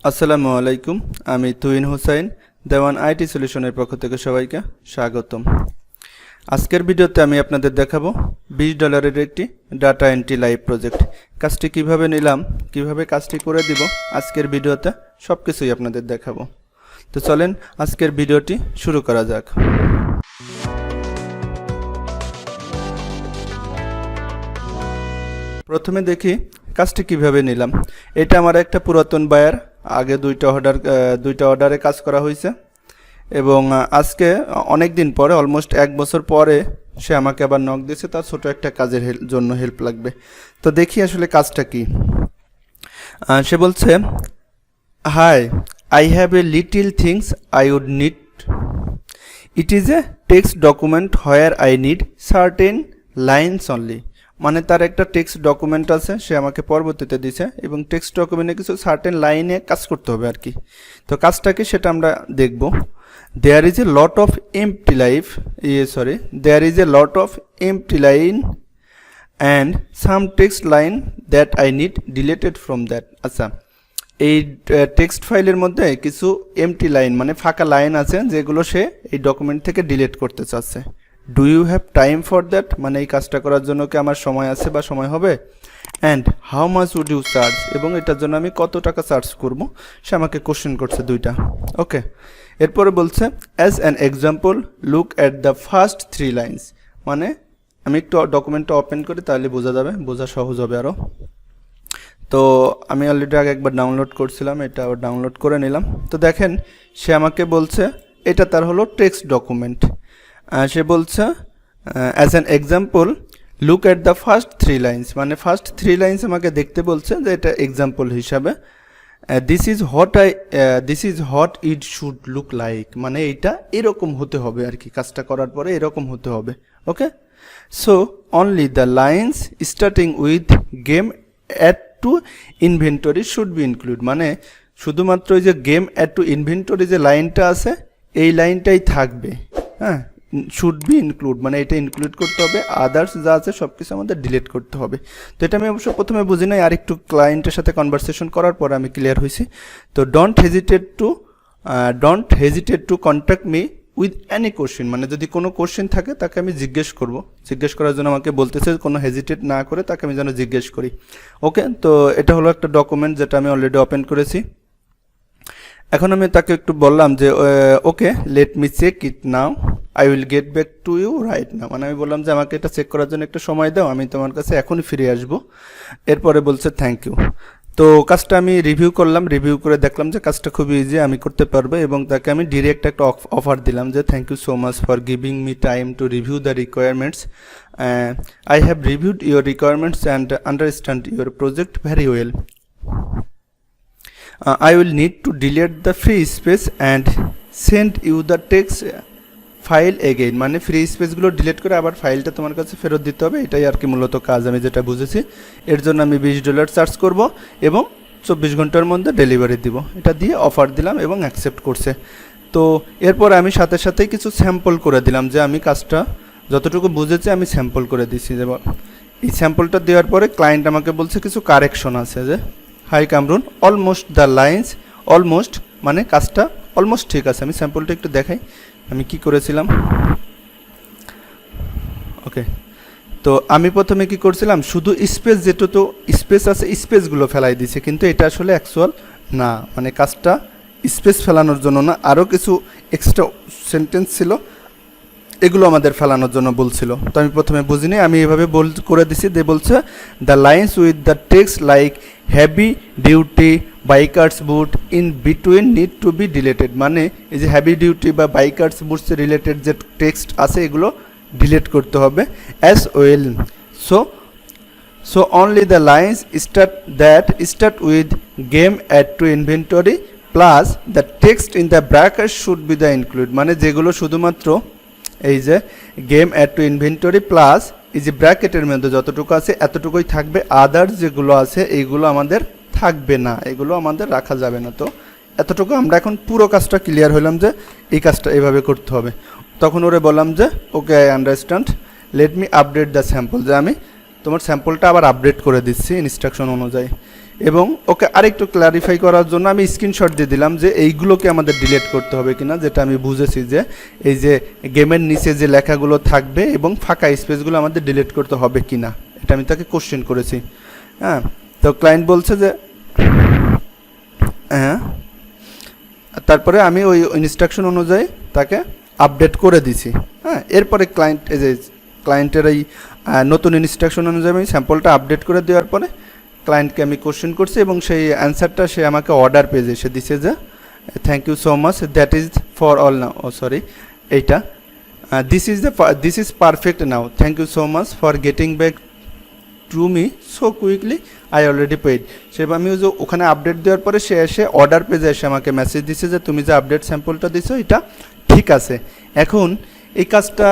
আসসালামু আলাইকুম, আমি তুহিন হুসাইন, দেওয়ান আইটি সলিউশনের পক্ষ থেকে সবাইকে স্বাগতম। আজকের ভিডিওতে আমি আপনাদের দেখাবো $20 একটি ডাটা এন্ট্রি লাইভ প্রজেক্ট। কাজটি কিভাবে নিলাম, কিভাবে কাজটি করে দিব, আজকের ভিডিওতে সব কিছুই আপনাদের দেখাবো। তো চলেন আজকের ভিডিওটি শুরু করা যাক। প্রথমে দেখি কাজটি কিভাবে নিলাম। এটা আমার একটা পুরাতন বায়ার, আগে দুইটা অর্ডারে কাজ করা হয়েছে এবং আজকে অনেক দিন পরে, অলমোস্ট 1 বছর পরে সে আমাকে আবার নক দিয়েছে, তার ছোট একটা কাজের জন্য হেল্প লাগবে। তো দেখি আসলে কাজটা কি। সে বলছে, hi, I have a little things I would need. It is a text document where I need certain lines only. মানে তার একটা টেক্সট ডকুমেন্ট আছে, সে আমাকে পরবর্তীতে দিছে এবং টেক্সট ডকুমেন্টে কিছু সার্টেন লাইনে কাজ করতে হবে আর কি। তো কাজটা কি সেটা আমরা দেখব। There is a lot of empty line and some text line that I need deleted from that. আচ্ছা, এই টেক্সট ফাইলের মধ্যে কিছু এমটি লাইন মানে ফাঁকা লাইন আছে যেগুলো সে এই ডকুমেন্ট থেকে ডিলিট করতে চাচ্ছে। Do you have time for that, মানে এই কাজটা করার জন্য কি আমার সময় আছে বা সময় হবে। And how much would you charge, এবং এটার জন্য আমি কত টাকা চার্জ করব, সে আমাকে কোশ্চেন করছে দুইটা। ওকে, এরপরে বলছে as an example look at the first 3 lines. মানে আমি একটু ডকুমেন্টটা ওপেন করি, তাহলে বোঝা যাবে, বোঝা সহজ হবে আরও। তো আমি অলরেডি আগে একবার ডাউনলোড করছিলাম, এটা আবার ডাউনলোড করে নিলাম। তো দেখেন সে আমাকে বলছে এটা তার হলো টেক্সট ডকুমেন্ট। সে বলছে as an example look at the first 3 lines, মানে ফার্স্ট 3 লাইন্স আমাকে দেখতে বলছে যে এটা এক্সাম্পল হিসাবে। This is what it should look like, মানে এইটা এরকম হতে হবে আর কি, কাজটা করার পরে এরকম হতে হবে। Okay, so only the lines starting with game add to inventory should be include, মানে শুধুমাত্র ওই যে গেম অ্যাড টু ইনভেন্টরি যে লাইনটা আছে এই লাইনটাই থাকবে। হ্যাঁ, শুড বি ইনক্লুড মানে এটা ইনক্লুড করতে হবে, আদার্স যা আছে সব কিছু আমাদের ডিলিট করতে হবে। তো এটা আমি অবশ্য প্রথমে বুঝি নাই, আর একটু ক্লায়েন্টের সাথে কনভারসেশন করার পরে আমি ক্লিয়ার হয়েছি। তো don't hesitate to contact me with any question, মানে যদি কোনো কোশ্চেন থাকে তাকে আমি জিজ্ঞেস করার জন্য আমাকে বলতেছে কোনো হেজিটেট না করে তাকে আমি যেন জিজ্ঞেস করি। ওকে, তো এটা হলো একটা ডকুমেন্ট যেটা আমি অলরেডি ওপেন করেছি। এখন আমি তাকে একটু বললাম যে okay let me check it now, I will get back to you right now, মানে আমি বললাম যে আমাকে এটা চেক করার জন্য একটু সময় দাও, আমি তোমার কাছে এখনই ফিরে আসবো। এরপরে বলছে থ্যাংক ইউ। তো কাজটা আমি রিভিউ করলাম, রিভিউ করে দেখলাম যে কাজটা খুবই ইজি, আমি করতে পারবো এবং তাকে আমি ডিরেক্ট একটা অফার দিলাম যে thank you so much for giving me time to review the requirements. I have reviewed your requirements and understand your project very well. I will need to delete the free space and send you the text file again, মানে free স্পেসগুলো delete করে আবার ফাইলটা তোমার কাছে ফেরত দিতে হবে। এটাই আর কি মূলত কাজ, আমি যেটা বুঝেছি। এর জন্য আমি $20 চার্জ করব এবং 24 ঘন্টার মধ্যে ডেলিভারি দিব। এটা দিয়ে অফার দিলাম এবং অ্যাকসেপ্ট করছে। তো এরপর আমি সাথে সাথেই কিছু স্যাম্পল করে দিলাম, যে আমি কাজটা যতটুকু বুঝেছি আমি স্যাম্পল করে দিচ্ছি। যেমন এই স্যাম্পলটা দেওয়ার পরে ক্লায়েন্ট আমাকে বলছে কিছু কারেকশন আছে, যে hi Kamrun, almost the lines, almost মানে কাজটা অলমোস্ট ঠিক আছে। আমি স্যাম্পলটা একটু দেখাই আমি কি করেছিলাম। ওকে, তো আমি প্রথমে কি করছিলাম, শুধু স্পেস যেটুকু স্পেস আছে স্পেসগুলো ফেলাই দিছে, কিন্তু এটা আসলে অ্যাকচুয়াল না, মানে কাজটা স্পেস ফেলানোর জন্য না, আরও কিছু এক্সট্রা সেন্টেন্স ছিল, এগুলো আমাদের ফেলানোর জন্য বলছিল। তো আমি প্রথমে বুঝিনি, আমি এভাবে করে দিছি। দিয়ে বলছে the lines with the text like heavy duty bikers boot in between need to be deleted, মানে এই যে হ্যাভি ডিউটি বা বাইকার্স বুটস রিলেটেড যে টেক্সট আছে এগুলো ডিলিট করতে হবে। As well so only the lines start with game add to inventory plus the text in the bracket should be the include, মানে যেগুলো শুধুমাত্র এই যে game add to inventory plus এই যে ব্র্যাকেটের মধ্যে যতটুকু আছে এতটুকুই থাকবে, আদার্স যেগুলো আছে এইগুলো আমাদের থাকবে না, এগুলো আমাদের রাখা যাবে না। তো এতটুকু আমরা এখন পুরো কাজটা ক্লিয়ার হলাম যে এই কাজটা এইভাবে করতে হবে। তখন ওরে বললাম যে okay I understand, let me update the sample, যে আমি তোমার স্যাম্পলটা আবার আপডেট করে দিচ্ছি ইনস্ট্রাকশন অনুযায়ী। এবং ওকে আরেকটু ক্লারিফাই করার জন্য আমি স্ক্রিনশট দিয়ে দিলাম যে এইগুলোকে আমাদের ডিলিট করতে হবে কিনা, যেটা আমি বুঝেছি যে এই যে গেমের নিচে যে লেখাগুলো থাকবে এবং ফাঁকা স্পেসগুলো আমাদের ডিলিট করতে হবে কিনা, এটা আমি তাকে কোশ্চেন করেছি। হ্যাঁ, তো ক্লায়েন্ট বলছে যে হ্যাঁ, তারপরে আমি ওই ইনস্ট্রাকশন অনুযায়ী তাকে আপডেট করে দিছি। হ্যাঁ, এরপরে ক্লায়েন্টের এই নতুন ইনস্ট্রাকশন অনুযায়ী আমি স্যাম্পলটা আপডেট করে দেওয়ার পরে ক্লায়েন্টকে আমি কোশ্চেন করছি এবং সেই অ্যান্সারটা সে আমাকে অর্ডার পেজে এসে দিছে যে thank you so much, that is for all now, sorry এইটা this is perfect now, thank you so much for getting back to me so quickly, I already paid. সে আমি যে ওখানে আপডেট দেওয়ার পরে সে এসে অর্ডার পেজে এসে আমাকে মেসেজ দিছে যে তুমি যে আপডেট স্যাম্পলটা দিছো এটা ঠিক আছে। এখন এই কাজটা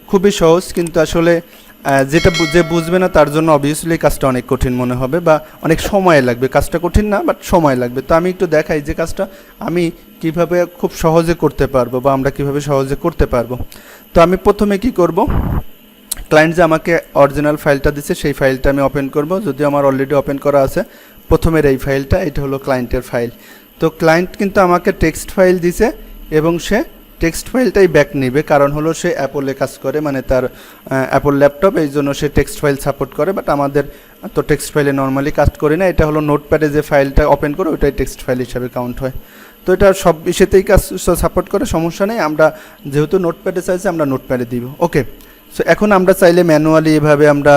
খুবই সহজ, কিন্তু আসলে যেটা যে বুঝবে না তার জন্য অবভিয়াসলি কাজটা অনেক কঠিন মনে হবে বা অনেক সময় লাগবে। কাজটা কঠিন না, বাট সময় লাগবে। তো আমি একটু দেখাই যে কাজটা আমি কিভাবে খুব সহজে করতে পারবো বা আমরা কিভাবে সহজে করতে পারবো। তো আমি প্রথমে কি করব, ক্লায়েন্ট যে আমাকে অরিজিনাল ফাইলটা দিচ্ছে সেই ফাইলটা আমি ওপেন করব, যদিও আমার অলরেডি ওপেন করা আছে প্রথমের এই ফাইলটা, এটা হলো ক্লায়েন্টের ফাইল। তো ক্লায়েন্ট কিন্তু আমাকে টেক্সট ফাইল দিছে এবং সে টেক্সট ফাইলটাই ব্যাক নেবে, কারণ হলো সে অ্যাপলে কাজ করে, মানে তার অ্যাপল ল্যাপটপ, এই জন্য সে টেক্সট ফাইল সাপোর্ট করে। বাট আমাদের তো টেক্সট ফাইলে নর্মালি কাজ করি না, এটা হলো নোটপ্যাডে যে ফাইলটা ওপেন করে ওইটাই টেক্সট ফাইল হিসাবে কাউন্ট হয়। তো এটা সব বিষয়তেই কাজ সাপোর্ট করে, সমস্যা নেই। আমরা যেহেতু নোটপ্যাডে চাইছি আমরা নোটপ্যাডে দিব। ওকে, সো এখন আমরা চাইলে ম্যানুয়ালি এভাবে আমরা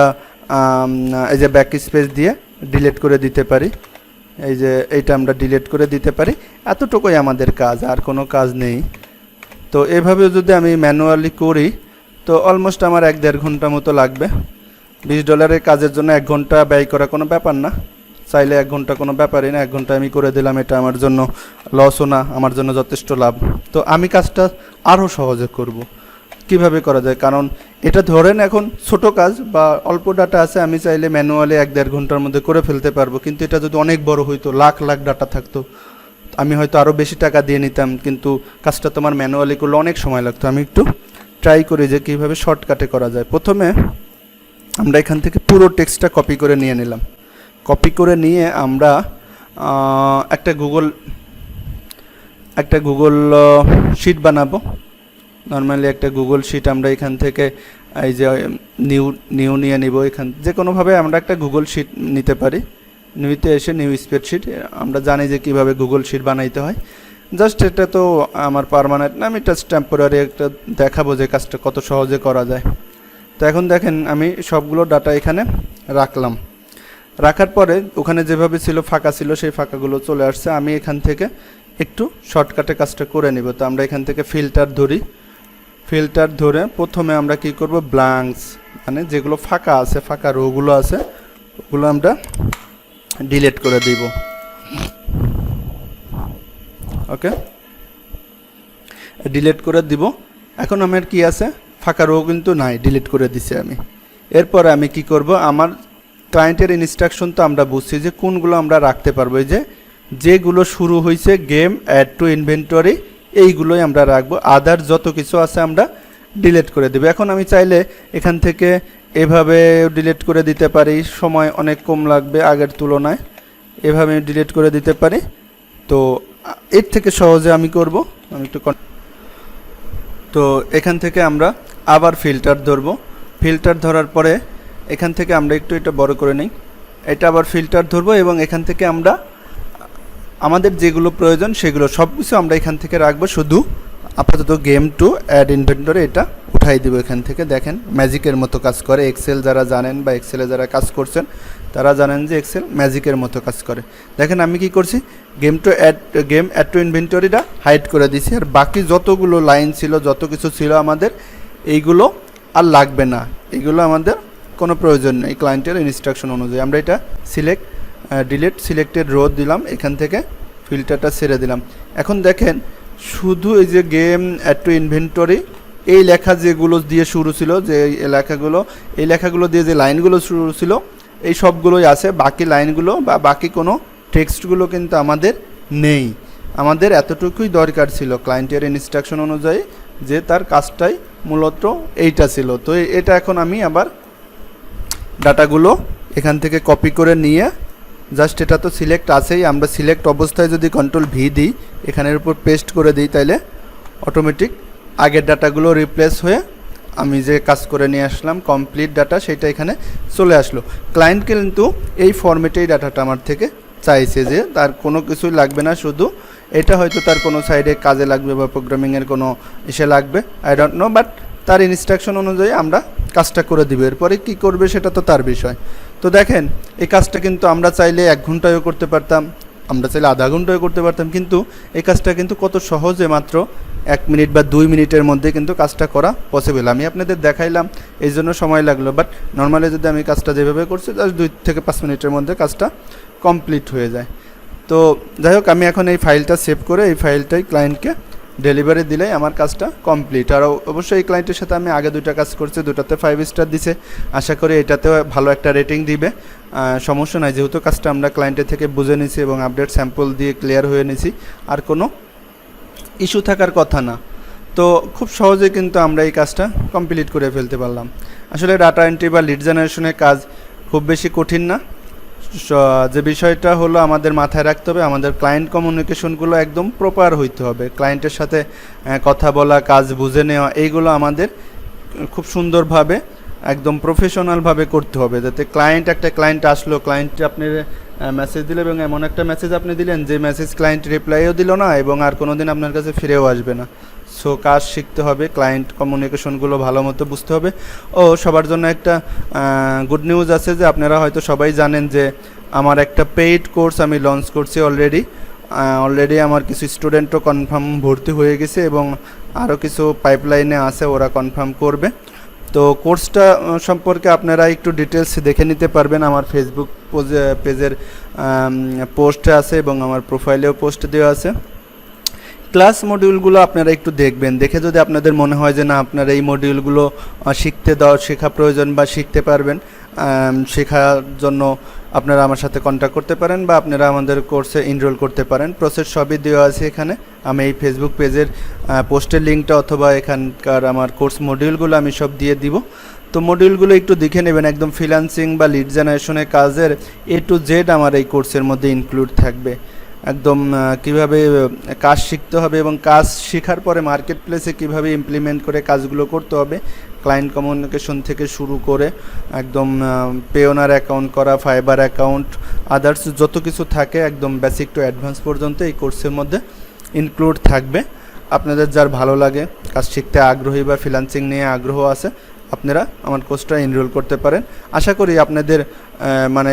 এই যে ব্যাক স্পেস দিয়ে ডিলিট করে দিতে পারি, এই যে এইটা আমরা ডিলিট করে দিতে পারি। এতটুকুই আমাদের কাজ, আর কোনো কাজ নেই। তো এভাবে যদি আমি ম্যানুয়ালি করি তো অলমোস্ট আমার 1-1.5 ঘন্টা মতো লাগবে। $20 কাজের জন্য 1 ঘন্টা ব্যয় করা কোনো ব্যাপার না, চাইলে 1 ঘন্টা কোনো ব্যাপারই না। 1 ঘন্টা আমি করে দিলাম, এটা আমার জন্য লসও না, আমার জন্য যথেষ্ট লাভ। তো আমি কাজটা আরও সহজে করব। কিভাবে করা যায়, কারণ এটা ধরেন এখন ছোট কাজ বা অল্প ডাটা আছে, আমি চাইলে ম্যানুয়ালি 1-1.5 ঘন্টার মধ্যে করে ফেলতে পারবো। কিন্তু এটা যদি অনেক বড় হইতো, লাখ লাখ ডাটা থাকতো, আমি হয়তো আরও বেশি টাকা দিয়ে নিতাম, কিন্তু কাজটা তোমার ম্যানুয়ালি করলে অনেক সময় লাগতো। আমি একটু ট্রাই করি যে কীভাবে শর্টকাটে করা যায়। প্রথমে আমরা এখান থেকে পুরো টেক্সটটা কপি করে নিয়ে নিলাম। কপি করে নিয়ে আমরা একটা গুগল শিট বানাবো। নর্মালি একটা গুগল শিট আমরা এখান থেকে এই যে নিউ নিয়ে নিব, এখান যে কোনোভাবে আমরা একটা গুগল শিট নিতে পারি। নিউতে এসে নিউ স্প্রেডশিট, আমরা জানি যে কীভাবে গুগল শিট বানাইতে হয়। জাস্ট এটা তো আমার পার্মানেন্ট না, আমি এটা টেম্পোরারি একটা দেখাবো যে কাজটা কত সহজে করা যায়। তো এখন দেখেন আমি সবগুলো ডাটা এখানে রাখলাম। রাখার পরে ওখানে যেভাবে ছিল ফাঁকা ছিল সেই ফাঁকাগুলো চলে আসছে। আমি এখান থেকে একটু শর্টকাটে কাজটা করে নিব। তো আমরা এখান থেকে ফিল্টার ধরি, ফিল্টার ধরে প্রথমে আমরা কি করব, ব্ল্যাঙ্কস মানে যেগুলো ফাঁকা আছে, ফাঁকা রোগুলো আছে, ওগুলো আমরা ডিলিট করে দিব। ওকে, ডিলিট করে দিব। এখন আমার কি আছে, ফাঁকা রো কিন্তু নাই, ডিলিট করে দিছি আমি। এরপরে আমি কি করব, আমার ক্লায়েন্টের ইনস্ট্রাকশন তো আমরা বুঝছি যে কোনগুলো আমরা রাখতে পারবো। এই যেগুলো শুরু হয়েছে গেম অ্যাড টু ইনভেন্টরি, এইগুলোই আমরা রাখবো। আদার যত কিছু আছে আমরা ডিলিট করে দেবো। এখন আমি চাইলে এখান থেকে এভাবে ডিলিট করে দিতে পারি, সময় অনেক কম লাগবে আগের তুলনায়। এভাবে ডিলিট করে দিতে পারি। তো এর থেকে সহজে আমি করব, আমি একটু তো এখান থেকে আমরা আবার ফিল্টার ধরবো। ফিল্টার ধরার পরে এখান থেকে আমরা একটু এটা বড় করে নিই, এটা আবার ফিল্টার ধরবো এবং এখান থেকে আমরা আমাদের যেগুলো প্রয়োজন সেগুলো সব কিছু আমরা এখান থেকে রাখবো। শুধু আপাতত গেম টু অ্যাড ইনভেন্টরি এটা উঠাই দিব এখান থেকে। দেখেন ম্যাজিকের মতো কাজ করে। এক্সেল যারা জানেন বা এক্সেলে যারা কাজ করছেন তারা জানেন যে এক্সেল ম্যাজিকের মতো কাজ করে। দেখেন আমি কি করছি, গেম অ্যাড টু ইনভেন্টরিটা হাইড করে দিছি, আর বাকি যতগুলো লাইন ছিল, যত কিছু ছিল আমাদের, এইগুলো আর লাগবে না, এইগুলো আমাদের কোনো প্রয়োজন নেই। ক্লায়েন্টের ইনস্ট্রাকশন অনুযায়ী আমরা এটা ডিলিট সিলেক্টেড রো দিলাম, এখান থেকে ফিল্টারটা ছেড়ে দিলাম। এখন দেখেন শুধু এই যে গেম অ্যাড টু ইনভেন্টরি এই লেখা যেগুলো দিয়ে শুরু ছিল, যে এই লেখাগুলো দিয়ে যে লাইনগুলো শুরু ছিল এই সবগুলোই আছে। বাকি লাইনগুলো বা বাকি কোনো টেক্সটগুলো কিন্তু আমাদের নেই। আমাদের এতটুকুই দরকার ছিল ক্লায়েন্টের ইনস্ট্রাকশন অনুযায়ী, যে তার কাজটাই মূলত এইটা ছিল। তো এটা এখন আমি আবার ডাটাগুলো এখান থেকে কপি করে নিয়ে জাস্ট এটা তো সিলেক্ট আছেই, আমরা সিলেক্ট অবস্থায় যদি কন্ট্রোল ভি দিই, এখানের উপর পেস্ট করে দিই, তাইলে অটোমেটিক আগের ডাটাগুলো রিপ্লেস হয়ে আমি যে কাজ করে নিয়ে আসলাম কমপ্লিট ডাটা, সেটা এখানে চলে আসলো। ক্লায়েন্ট কিন্তু এই ফরম্যাটেই ডাটাটা আমার থেকে চাইছে, যে তার কোনো কিছুই লাগবে না, শুধু এটা হয়তো তার কোনো সাইডে কাজে লাগবে বা প্রোগ্রামিংয়ের কোনো ইসে লাগবে, আই ডোন্ট নো, বাট তার ইনস্ট্রাকশন অনুযায়ী আমরা কাজটা করে দিব। এরপরে কী করবে সেটা তো তার বিষয়। তো দেখেন এই কাজটা কিন্তু আমরা চাইলে 1 ঘন্টায়ও করতে পারতাম, আমরা চাইলে আধা ঘন্টায়ও করতে পারতাম, কিন্তু এই কাজটা কিন্তু কত সহজে মাত্র 1 মিনিট বা 2 মিনিটের মধ্যে কিন্তু কাজটা করা পসিবল। আমি আপনাদের দেখাইলাম এই জন্য সময় লাগলো, বাট নর্মালি যদি আমি কাজটা যেভাবে করছি জাস্ট 2 থেকে 5 মিনিটের মধ্যে কাজটা কমপ্লিট হয়ে যায়। তো যাই হোক, আমি এখন এই ফাইলটা সেভ করে এই ফাইলটাই ক্লায়েন্টকে ডেলিভারি দিলেই আমার কাজটা কমপ্লিট। আর অবশ্যই এই ক্লায়েন্টের সাথে আমি আগে 2টা কাজ করছি, 2টাতে 5 স্টার দিছে, আশা করি এটাতেও ভালো একটা রেটিং দিবে। সমস্যা নাই, যেহেতু কাজটা আমরা ক্লায়েন্টের থেকে বুঝে নিছি এবং আপডেট স্যাম্পল দিয়ে ক্লিয়ার হয়ে নিছি, আর কোনো ইস্যু থাকার কথা না। তো খুব সহজে কিন্তু আমরা এই কাজটা কমপ্লিট করে ফেলতে পারলাম। আসলে ডাটা এন্ট্রি বা লিড জেনারেশনের কাজ খুব বেশি কঠিন না, যে বিষয়টা হলো আমাদের মাথায় রাখতে হবে, আমাদের ক্লায়েন্ট কমিউনিকেশনগুলো একদম প্রপার হইতে হবে। ক্লায়েন্টের সাথে কথা বলা, কাজ বুঝে নেওয়া, এইগুলো আমাদের খুব সুন্দরভাবে একদম প্রফেশনালভাবে করতে হবে, যাতে একটা ক্লায়েন্ট আসলো, ক্লায়েন্ট আপনি মেসেজ দিলে এবং এমন একটা মেসেজ আপনি দিলেন যে মেসেজ ক্লায়েন্ট রিপ্লাইও দিল না এবং আর কোনো দিন আপনার কাছে ফিরেও আসবে না। সো কাজ শিখতে হবে, ক্লায়েন্ট কমিউনিকেশনগুলো ভালো মতো বুঝতে হবে। ও সবার জন্য একটা গুড নিউজ আছে, যে আপনারা হয়তো সবাই জানেন যে আমার একটা পেইড কোর্স আমি লঞ্চ করছি অলরেডি আমার কিছু স্টুডেন্টও কনফার্ম ভর্তি হয়ে গেছে এবং আরও কিছু পাইপলাইনে আছে, ওরা কনফার্ম করবে। তো কোর্সটা সম্পর্কে আপনারা একটু ডিটেলস দেখে নিতে পারবেন, আমার ফেসবুক পেজের পোস্টে আছে এবং আমার প্রোফাইলেও পোস্ট দেওয়া আছে। ক্লাস মডিউলগুলো আপনারা একটু দেখবেন, দেখে যদি আপনাদের মনে হয় যে না আপনারা এই মডিউলগুলো শেখা প্রয়োজন বা শিখতে পারবেন, শেখার জন্য আপনারা আমার সাথে কন্ট্যাক্ট করতে পারেন বা আপনারা আমাদের কোর্সে এনরোল করতে পারেন। প্রসেস সবই দেওয়া আছে এখানে, আমি এই ফেসবুক পেজের পোস্টের লিঙ্কটা অথবা এখানকার আমার কোর্স মডিউলগুলো আমি সব দিয়ে দিব। তো মডিউলগুলো একটু দেখে নেবেন, একদম ফ্রিল্যান্সিং বা লিড জেনারেশনের কাজের A to Z আমার এই কোর্সের মধ্যে ইনক্লুড থাকবে। একদম কিভাবে কাজ শিখতে হবে এবং কাজ শেখার পরে মার্কেট প্লেসে কীভাবে ইমপ্লিমেন্ট করে কাজগুলো করতে হবে, ক্লায়েন্ট কমিউনিকেশন থেকে শুরু করে একদম পেওনার অ্যাকাউন্ট করা, ফাইবার অ্যাকাউন্ট, আদার্স যত কিছু থাকে একদম বেসিক টু অ্যাডভান্স পর্যন্ত এই কোর্সের মধ্যে ইনক্লুড থাকবে। আপনাদের যার ভালো লাগে, কাজ শিখতে আগ্রহী বা ফ্রিল্যান্সিং নিয়ে আগ্রহ আছে, আপনারা আমার কোর্সটা এনরোল করতে পারেন। আশা করি আপনাদের মানে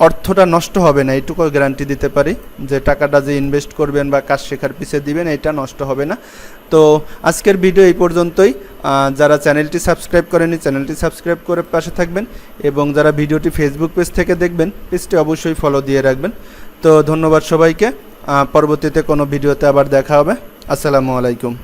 অর্থটা নষ্ট হবে না, এইটুকু গ্যারান্টি দিতে পারি, যে টাকাটা যে ইনভেস্ট করবেন বা কাজ শেখার পিছিয়ে দিবেন এটা নষ্ট হবে না। তো আজকের ভিডিও এই পর্যন্তই। যারা চ্যানেলটি সাবস্ক্রাইব করেনি চ্যানেলটি সাবস্ক্রাইব করে পাশে থাকবেন এবং যারা ভিডিওটি ফেসবুক পেজ থেকে দেখবেন পেজটি অবশ্যই ফলো দিয়ে রাখবেন। তো ধন্যবাদ সবাইকে, পরবর্তীতে কোনো ভিডিওতে আবার দেখা হবে। আসসালামু আলাইকুম।